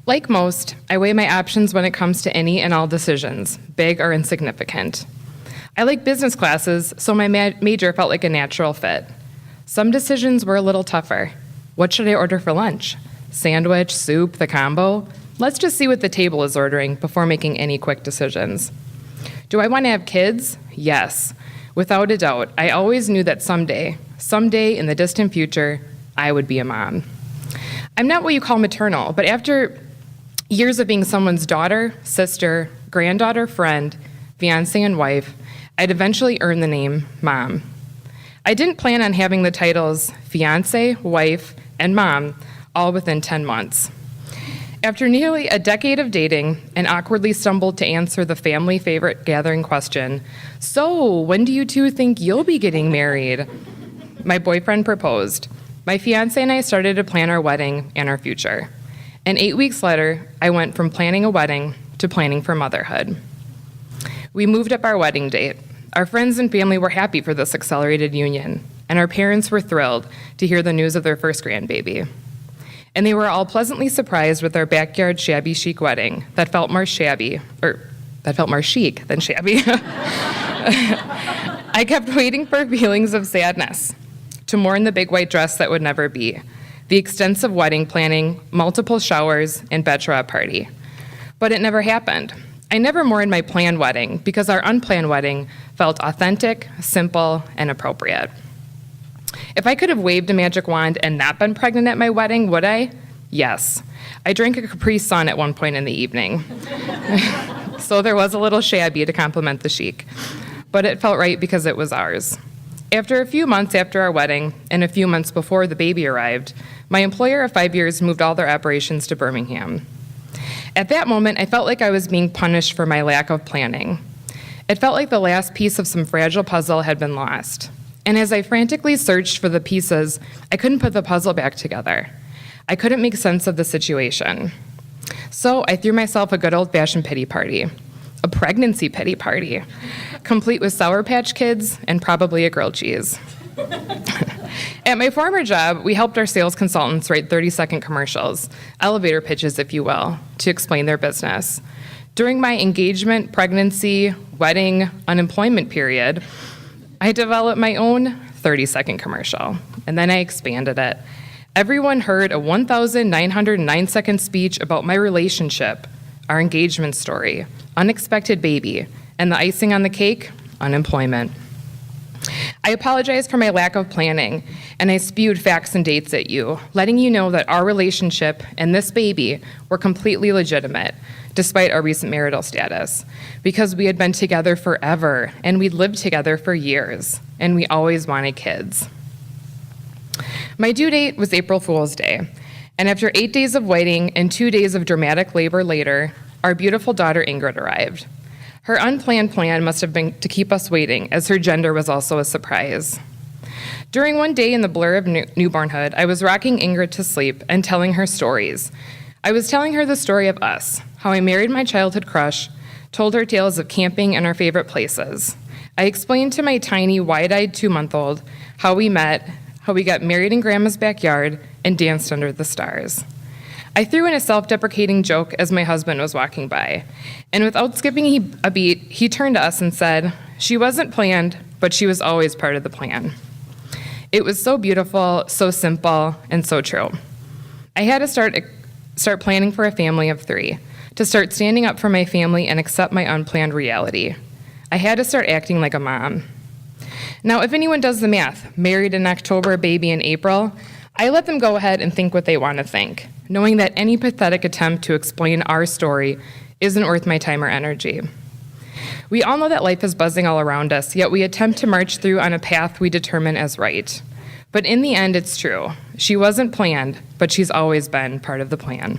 Like most, I weigh my options when it comes to any and all decisions, big or insignificant. I like business classes, so my major felt like a natural fit. Some decisions were a little tougher. What should I order for lunch? Sandwich, soup, the combo? Let's just see what the table is ordering before making any quick decisions. Do I want to have kids? Yes. Without a doubt, I always knew that someday in the distant future, I would be a mom. I'm not what you call maternal, but after years of being someone's daughter, sister, granddaughter, friend, fiance, and wife, I'd eventually earn the name mom. I didn't plan on having the titles fiance, wife, and mom all within 10 months. After nearly a decade of dating, and awkwardly stumbled to answer the family favorite gathering question, "So, when do you two think you'll be getting married?" My boyfriend proposed. My fiance and I started to plan our wedding and our future. And 8 weeks later, I went from planning a wedding to planning for motherhood. We moved up our wedding date. Our friends and family were happy for this accelerated union, and our parents were thrilled to hear the news of their first grandbaby. And they were all pleasantly surprised with our backyard shabby chic wedding that felt more chic than shabby. I kept waiting for feelings of sadness, to mourn the big white dress that would never be, the extensive wedding planning, multiple showers, and bachelorette party. But it never happened. I never mourned my planned wedding because our unplanned wedding felt authentic, simple, and appropriate. If I could have waved a magic wand and not been pregnant at my wedding, would I? Yes. I drank a Capri Sun at one point in the evening. So there was a little shabby to complement the chic. But it felt right because it was ours. After a few months after our wedding, and a few months before the baby arrived, my employer of 5 years moved all their operations to Birmingham. At that moment, I felt like I was being punished for my lack of planning. It felt like the last piece of some fragile puzzle had been lost. And as I frantically searched for the pieces, I couldn't put the puzzle back together. I couldn't make sense of the situation. So I threw myself a good old-fashioned pity party, a pregnancy pity party, complete with Sour Patch Kids and probably a grilled cheese. At my former job, we helped our sales consultants write 30-second commercials, elevator pitches, if you will, to explain their business. During my engagement, pregnancy, wedding, unemployment period, I developed my own 30-second commercial, and then I expanded it. Everyone heard a 1,909-second speech about my relationship, our engagement story, unexpected baby, and the icing on the cake, unemployment. I apologized for my lack of planning, and I spewed facts and dates at you, letting you know that our relationship and this baby were completely legitimate, despite our recent marital status, because we had been together forever, and we'd lived together for years, and we always wanted kids. My due date was April Fool's Day, and after 8 days of waiting and 2 days of dramatic labor later, our beautiful daughter Ingrid arrived. Her unplanned plan must have been to keep us waiting, as her gender was also a surprise. During one day in the blur of newbornhood, I was rocking Ingrid to sleep and telling her stories. I was telling her the story of us, how I married my childhood crush, told her tales of camping and our favorite places. I explained to my tiny, wide-eyed 2-month-old how we met, how we got married in Grandma's backyard, and danced under the stars. I threw in a self-deprecating joke as my husband was walking by, and without skipping a beat, he turned to us and said, "She wasn't planned, but she was always part of the plan." It was so beautiful, so simple, and so true. I had to start planning for a family of 3, to start standing up for my family and accept my unplanned reality. I had to start acting like a mom. Now, if anyone does the math, married in October, baby in April, I let them go ahead and think what they want to think, knowing that any pathetic attempt to explain our story isn't worth my time or energy. We all know that life is buzzing all around us, yet we attempt to march through on a path we determine as right. But in the end, it's true. She wasn't planned, but she's always been part of the plan.